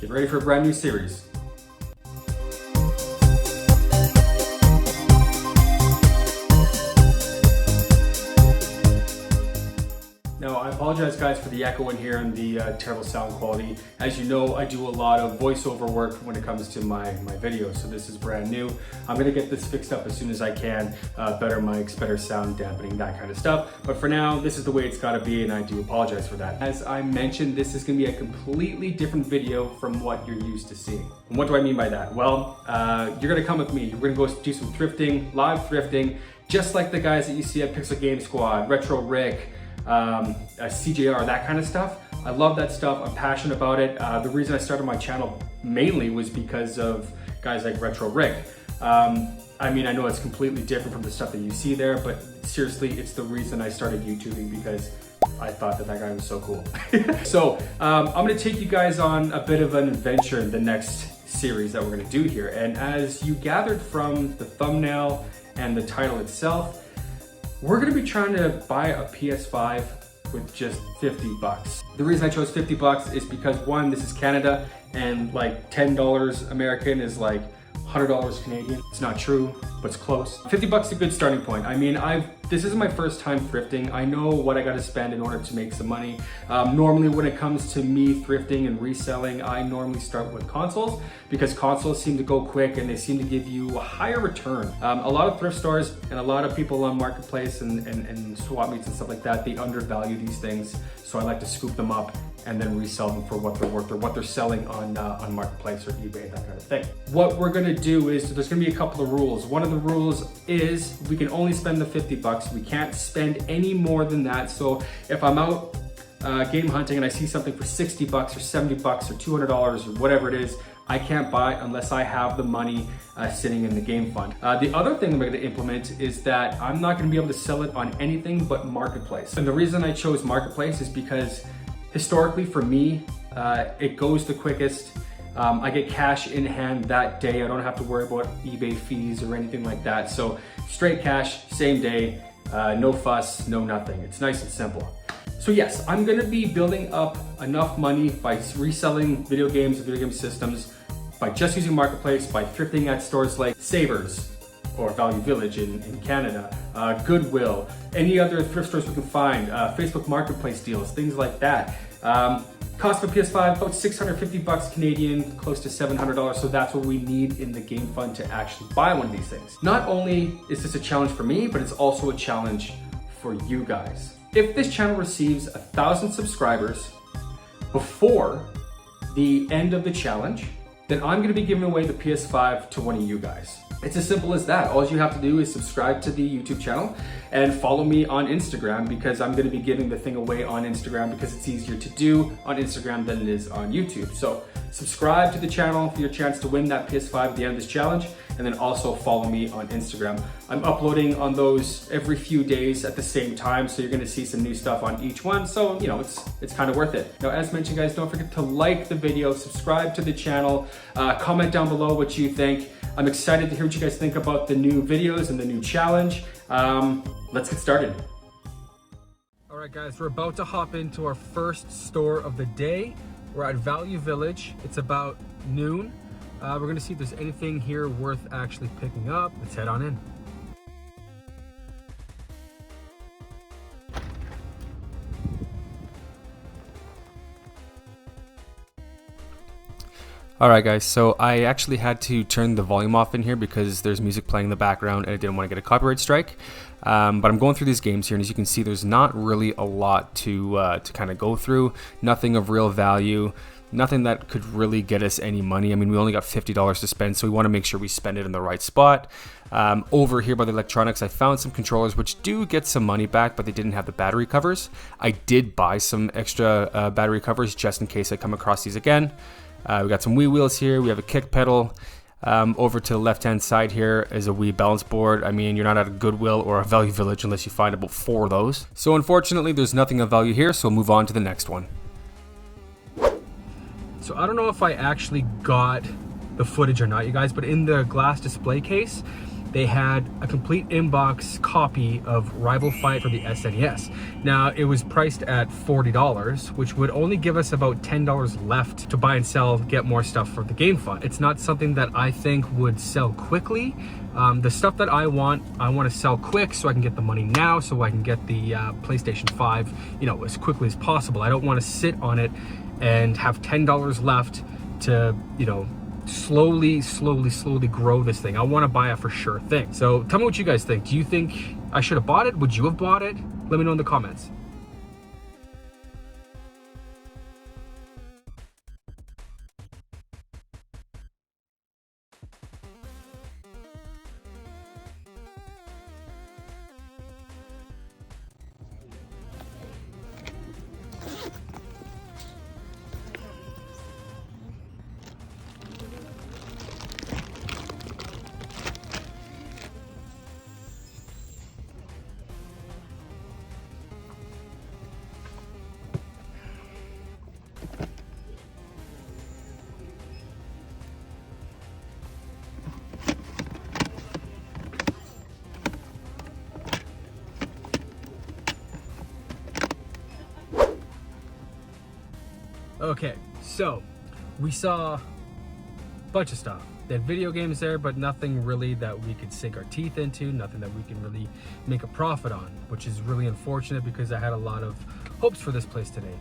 Get ready for a brand new series. Now, I apologize guys for the echo in here and the terrible sound quality. As you know, I do a lot of voiceover work when it comes to my videos, so this is brand new. I'm gonna get this fixed up as soon as I can. Better mics, better sound dampening, that kind of stuff. But for now, this is the way it's gotta be, and I do apologize for that. As I mentioned, this is gonna be a completely different video from what you're used to seeing. And what do I mean by that? Well, you're gonna come with me. We're gonna go do some thrifting, live thrifting, just like the guys that you see at Pixel Game Squad, Retro Rick, CJR, that kind of stuff. I love that stuff. I'm passionate about it. The reason I started my channel mainly was because of guys like Retro Rick. I mean, I know it's completely different from the stuff that you see there, but seriously, it's the reason I started YouTubing, because I thought that guy was so cool. So I'm gonna take you guys on a bit of an adventure in the next series that we're gonna do here. And as you gathered from the thumbnail and the title itself, we're gonna be trying to buy a PS5 with just 50 bucks. The reason I chose 50 bucks is because one, this is Canada, and like $10 American is like $100 Canadian. It's not true, but it's close. 50 bucks is a good starting point. I mean, this isn't my first time thrifting. I know what I gotta spend in order to make some money. Normally when it comes to me thrifting and reselling, I normally start with consoles, because consoles seem to go quick and they seem to give you a higher return. A lot of thrift stores and a lot of people on Marketplace and swap meets and stuff like that, they undervalue these things. So I like to scoop them up and then resell them for what they're worth or what they're selling on Marketplace or eBay, that kind of thing. What we're gonna do is, there's gonna be a couple of rules. One of the rules is we can only spend the 50 bucks. We can't spend any more than that. So if I'm out game hunting and I see something for 60 bucks or 70 bucks or $200 or whatever it is, I can't buy unless I have the money sitting in the game fund. The other thing that we're gonna implement is that I'm not gonna be able to sell it on anything but Marketplace. And the reason I chose Marketplace is because historically for me, it goes the quickest. I get cash in hand that day. I don't have to worry about eBay fees or anything like that. So straight cash, same day, no fuss, no nothing. It's nice and simple. So yes, I'm gonna be building up enough money by reselling video games and video game systems, by just using Marketplace, by thrifting at stores like Savers or Value Village in Canada, Goodwill, any other thrift stores we can find, Facebook Marketplace deals, things like that. Cost of a PS5, about 650 bucks Canadian, close to $700. So that's what we need in the game fund to actually buy one of these things. Not only is this a challenge for me, but it's also a challenge for you guys. If this channel receives 1,000 subscribers before the end of the challenge, then I'm gonna be giving away the PS5 to one of you guys. It's as simple as that. All you have to do is subscribe to the YouTube channel and follow me on Instagram, because I'm gonna be giving the thing away on Instagram because it's easier to do on Instagram than it is on YouTube. So subscribe to the channel for your chance to win that PS5 at the end of this challenge, and then also follow me on Instagram. I'm uploading on those every few days at the same time, so you're gonna see some new stuff on each one. So, you know, it's kind of worth it. Now, as mentioned, guys, don't forget to like the video, subscribe to the channel, comment down below what you think. I'm excited to hear what you guys think about the new videos and the new challenge. Let's get started. All right, guys, we're about to hop into our first store of the day. We're at Value Village. It's about noon. We're gonna see if there's anything here worth actually picking up. Let's head on in. Alright guys, so I actually had to turn the volume off in here because there's music playing in the background and I didn't want to get a copyright strike. But I'm going through these games here, and as you can see, there's not really a lot to kind of go through. Nothing of real value, nothing that could really get us any money. I mean, we only got $50 to spend, so we want to make sure we spend it in the right spot. Over here by the electronics, I found some controllers which do get some money back, but they didn't have the battery covers. I did buy some extra battery covers just in case I come across these again. We got some Wii wheels here. We have a kick pedal. Over to the left-hand side here is a Wii balance board. I mean, you're not at a Goodwill or a Value Village unless you find about 4 of those. So unfortunately, there's nothing of value here, so we'll move on to the next one. So I don't know if I actually got the footage or not, you guys, but in the glass display case, they had a complete inbox copy of Rival Fight for the SNES. Now, it was priced at $40, which would only give us about $10 left to buy and sell, get more stuff for the game fund. It's not something that I think would sell quickly. The stuff that I want to sell quick so I can get the money now, so I can get the PlayStation 5, you know, as quickly as possible. I don't want to sit on it and have $10 left to, you know, slowly grow this thing. I want to buy a for sure thing. So tell me what you guys think. Do you think I should have bought it? Would you have bought it? Let me know in the comments. Okay, so we saw a bunch of stuff. They had video games there, but nothing really that we could sink our teeth into, nothing that we can really make a profit on, which is really unfortunate because I had a lot of hopes for this place today.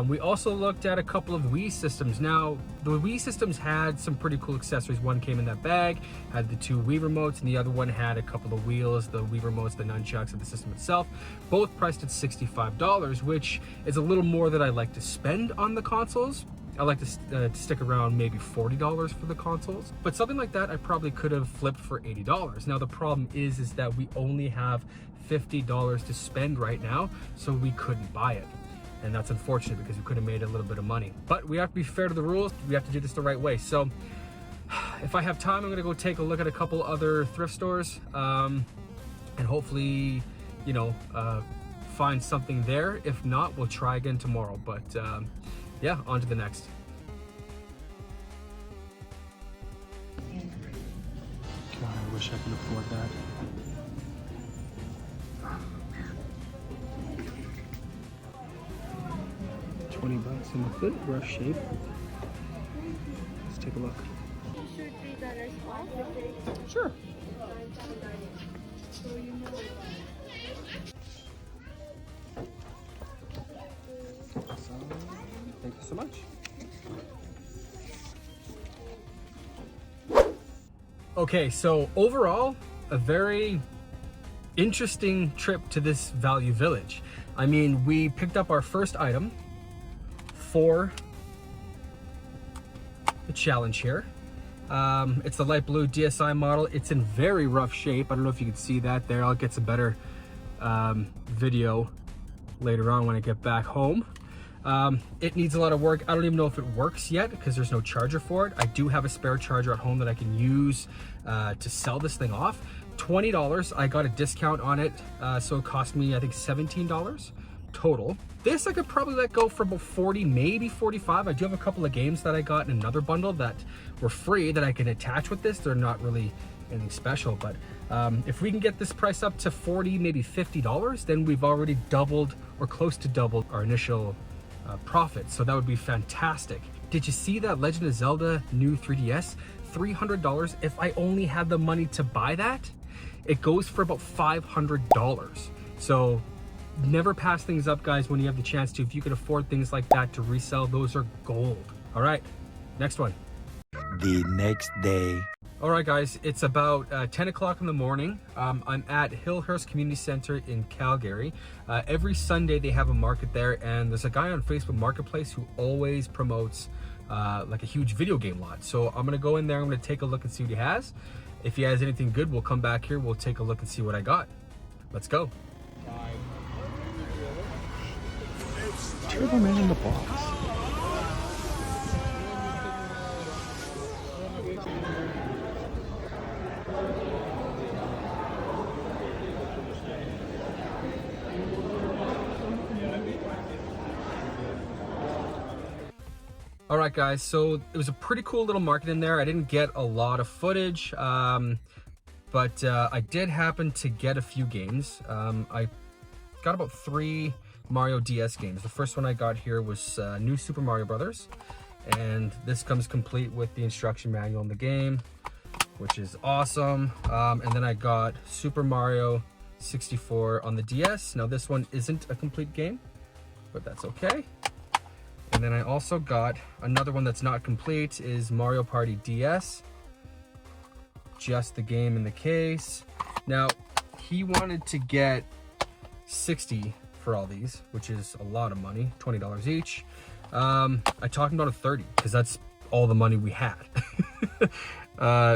We also looked at a couple of Wii systems. Now, the Wii systems had some pretty cool accessories. One came in that bag, had the 2 Wii remotes, and the other one had a couple of wheels, the Wii remotes, the nunchucks, and the system itself, both priced at $65, which is a little more than I like to spend on the consoles. I like to stick around maybe $40 for the consoles, but something like that I probably could have flipped for $80. Now the problem is that we only have $50 to spend right now, so we couldn't buy it. And that's unfortunate because we could have made a little bit of money. But we have to be fair to the rules. We have to do this the right way. So if I have time, I'm gonna go take a look at a couple other thrift stores and hopefully, you know, find something there. If not, we'll try again tomorrow. But yeah, on to the next. God, I wish I could afford that. $20 in the foot, rough shape. Let's take a look. $3 off. Sure. Thank you so much. Okay, so overall, a very interesting trip to this value village. I mean, we picked up our first item for the challenge here. It's the light blue DSi model. It's in very rough shape. I don't know if you can see that there. I'll get some better video later on when I get back home. It needs a lot of work. I don't even know if it works yet because there's no charger for it. I do have a spare charger at home that I can use to sell this thing off. $20. I got a discount on it, so it cost me, I think, $17 total. This I could probably let go for about 40, maybe 45. I do have a couple of games that I got in another bundle that were free that I can attach with this. They're not really anything special, but if we can get this price up to 40, maybe $50, then we've already doubled or close to doubled our initial profit. So that would be fantastic. Did you see that Legend of Zelda new 3DS? $300. If I only had the money to buy that, it goes for about $500. So never pass things up, guys, when you have the chance to. If you can afford things like that to resell, those are gold. All right, next one. The next day. All right, guys, it's about 10 o'clock in the morning. I'm at Hillhurst Community Center in Calgary. Every Sunday they have a market there, and there's a guy on Facebook Marketplace who always promotes like a huge video game lot. So I'm gonna go in there, I'm gonna take a look and see what he has. If he has anything good, we'll come back here, we'll take a look and see what I got. Let's go. Turbo Man in the box. All right, guys, so it was a pretty cool little market in there. I didn't get a lot of footage. but I did happen to get a few games. I got about 3 Mario DS games. The first one I got here was New Super Mario Brothers, and this comes complete with the instruction manual in the game, which is awesome. And then I got Super Mario 64 on the DS. Now this one isn't a complete game, but that's okay. And then I also got another one that's not complete, is Mario Party DS. Just the game in the case. Now, he wanted to get 60 for all these, which is a lot of money, $20 each. I talked him about a 30 because that's all the money we had.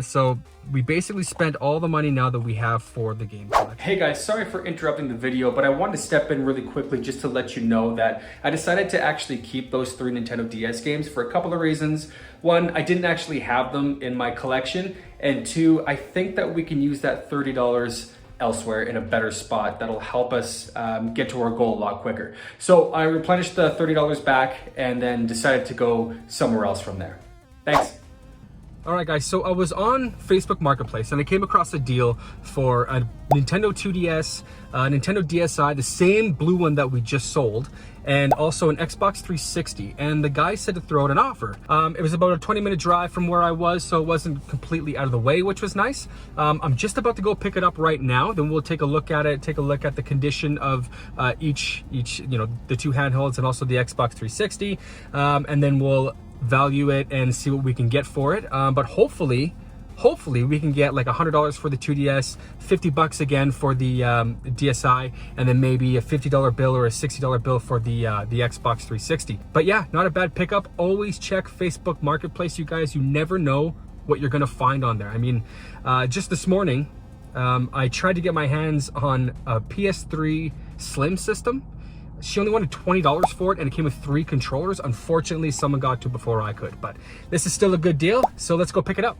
So we basically spent all the money now that we have for the game collection. Hey guys, sorry for interrupting the video, but I wanted to step in really quickly just to let you know that I decided to actually keep those 3 Nintendo DS games for a couple of reasons. One, I didn't actually have them in my collection, and 2, I think that we can use that $30 elsewhere in a better spot that'll help us get to our goal a lot quicker. So I replenished the $30 back and then decided to go somewhere else from there. Thanks. All right, guys, so I was on Facebook Marketplace and I came across a deal for a Nintendo 2DS, Nintendo DSi, the same blue one that we just sold, and also an Xbox 360. And the guy said to throw out an offer. It was about a 20-minute drive from where I was, so it wasn't completely out of the way, which was nice. I'm just about to go pick it up right now. Then we'll take a look at it, take a look at the condition of each, you know, the 2 handhelds and also the Xbox 360, and then we'll value it and see what we can get for it. But hopefully we can get like $100 for the 2DS, $50 again for the DSi, and then maybe a $50 bill or a $60 bill for the Xbox 360. But yeah, not a bad pickup. Always check Facebook Marketplace, you guys. You never know what you're gonna find on there. I mean, just this morning, I tried to get my hands on a PS3 Slim system. She only wanted $20 for it, and it came with 3 controllers. Unfortunately, someone got to it before I could, but this is still a good deal, so let's go pick it up.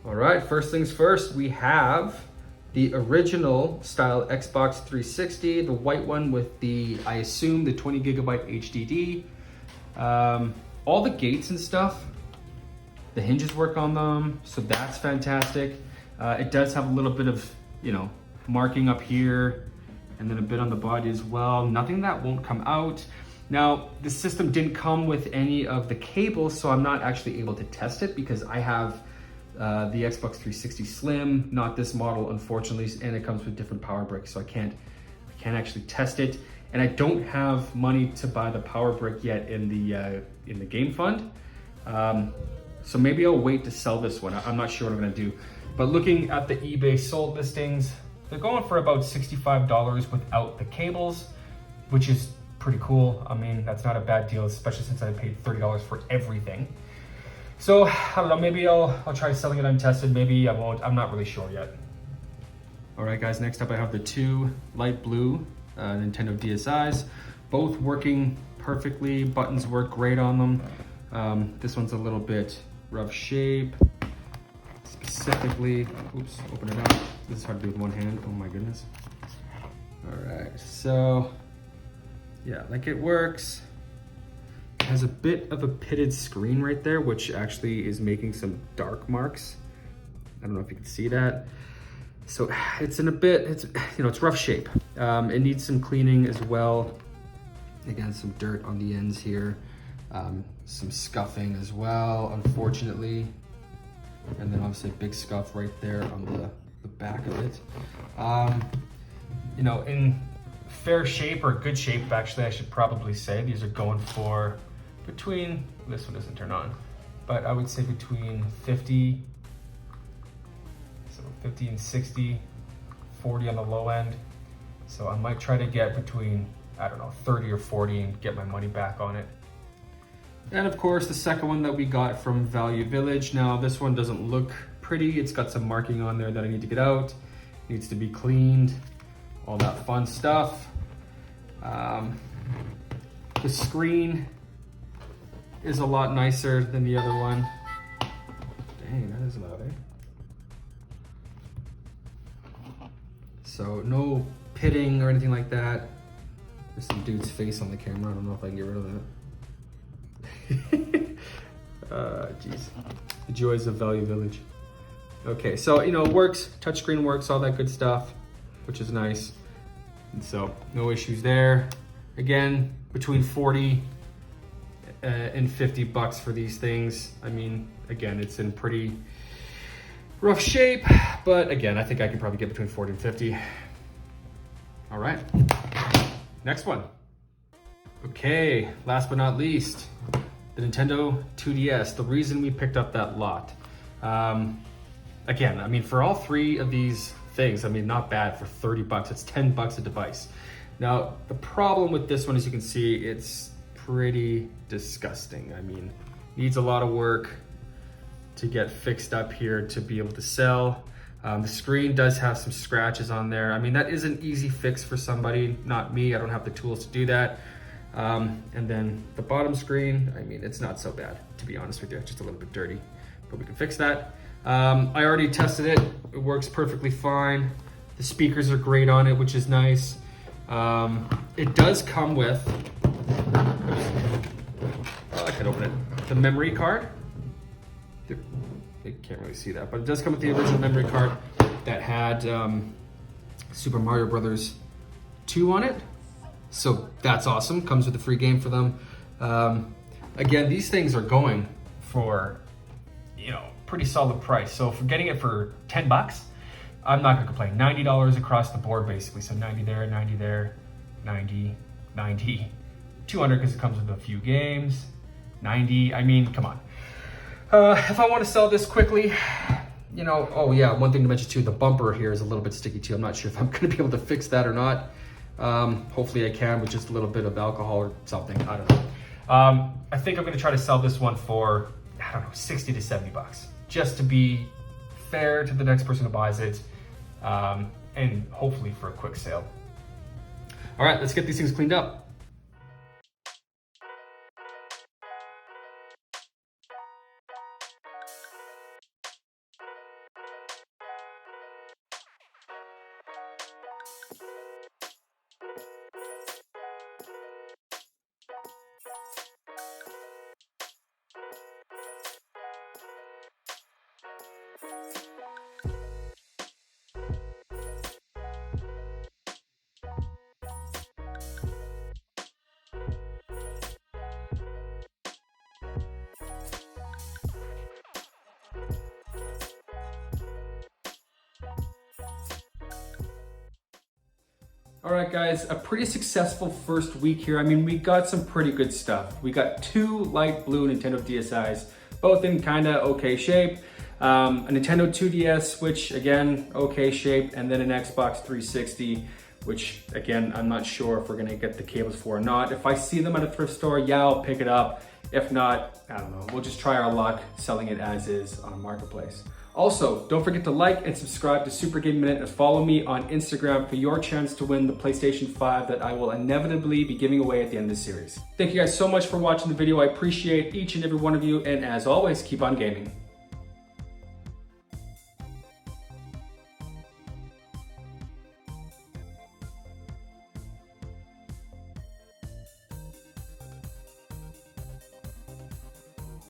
All right, first things first, we have the original style Xbox 360, the white one with the, I assume, the 20 gigabyte HDD. All the gates and stuff, the hinges work on them, so that's fantastic. It does have a little bit of, you know, marking up here, and then a bit on the body as well. Nothing that won't come out. Now, the system didn't come with any of the cables, so I'm not actually able to test it because I have the Xbox 360 Slim, not this model, unfortunately, and it comes with different power bricks, so I can't actually test it. And I don't have money to buy the power brick yet in the game fund, so maybe I'll wait to sell this one. I'm not sure what I'm gonna do. But looking at the eBay sold listings, they're going for about $65 without the cables, which is pretty cool. I mean, that's not a bad deal, especially since I paid $30 for everything. So, I don't know, maybe I'll try selling it untested, maybe I won't, I'm not really sure yet. All right guys, next up I have the 2 light blue Nintendo DSi's, both working perfectly, buttons work great on them. This one's a little bit rough shape, specifically, oops, open it up. This is hard to do with one hand, oh my goodness. All right, so, yeah, like it works. Has a bit of a pitted screen right there, which actually is making some dark marks. I don't know if you can see that. So it's in a bit, it's, you know, it's rough shape. It needs some cleaning as well. Again, some dirt on the ends here. Some scuffing as well, unfortunately. And then obviously a big scuff right there on the back of it. You know, in fair shape, or good shape, actually, I should probably say, these are going for between, this one doesn't turn on, but I would say between 50, so 50 and 60, 40 on the low end. So I might try to get between, I don't know, 30 or 40 and get my money back on it. And of course, the second one that we got from Value Village. Now this one doesn't look pretty. It's got some marking on there that I need to get out. Needs to be cleaned, all that fun stuff. The screen is a lot nicer than the other one. The Dang, that is loud, eh? So no pitting or anything like that. There's some dude's face on the camera. I don't know if I can get rid of that. Jeez. The joys of Value Village. Okay, so, you know, it works. Touchscreen works, all that good stuff, which is nice. And so no issues there. Again, between 40 and 50 bucks for these things. I mean, again, it's in pretty rough shape, but again, I think I can probably get between 40 and 50. All right, next one. Okay, last but not least, the Nintendo 2DS. The reason we picked up that lot. Again, I mean, for all three of these things, I mean, not bad for 30 bucks. It's 10 bucks a device. Now, the problem with this one, as you can see, it's pretty disgusting. I mean, needs a lot of work to get fixed up here to be able to sell. The screen does have some scratches on there. I mean, that is an easy fix for somebody, not me. I don't have the tools to do that. And then the bottom screen, I mean, it's not so bad, to be honest with you. It's just a little bit dirty, but we can fix that. I already tested it. It works perfectly fine. The speakers are great on it, which is nice. It does come with, I can open it, the memory card. You can't really see that, but it does come with the original memory card that had Super Mario Brothers 2 on it. So that's awesome, comes with a free game for them. Again, these things are going for, you know, pretty solid price. So for getting it for 10 bucks, I'm not gonna complain. $90 across the board, basically. So 90 there, 90 there, 90, 90, 200 because it comes with a few games, 90, I mean, come on. If I want to sell this quickly, you know, oh yeah, one thing to mention too, the bumper here is a little bit sticky too. I'm not sure if I'm gonna be able to fix that or not. Hopefully I can with just a little bit of alcohol or something, I don't know. I think I'm gonna try to sell this one for, I don't know, 60 to 70 bucks, just to be fair to the next person who buys it, and hopefully for a quick sale. All right, let's get these things cleaned up. All right, guys, a pretty successful first week here. I mean, we got some pretty good stuff. We got two light blue Nintendo DSi's, both in kind of okay shape. A Nintendo 2DS, which again, okay shape, and then an Xbox 360, which again, I'm not sure if we're gonna get the cables for or not. If I see them at a thrift store, yeah, I'll pick it up. If not, I don't know, we'll just try our luck selling it as is on Marketplace. Also, don't forget to like and subscribe to Super Game Minute and follow me on Instagram for your chance to win the PlayStation 5 that I will inevitably be giving away at the end of the series. Thank you guys so much for watching the video. I appreciate each and every one of you, and as always, keep on gaming.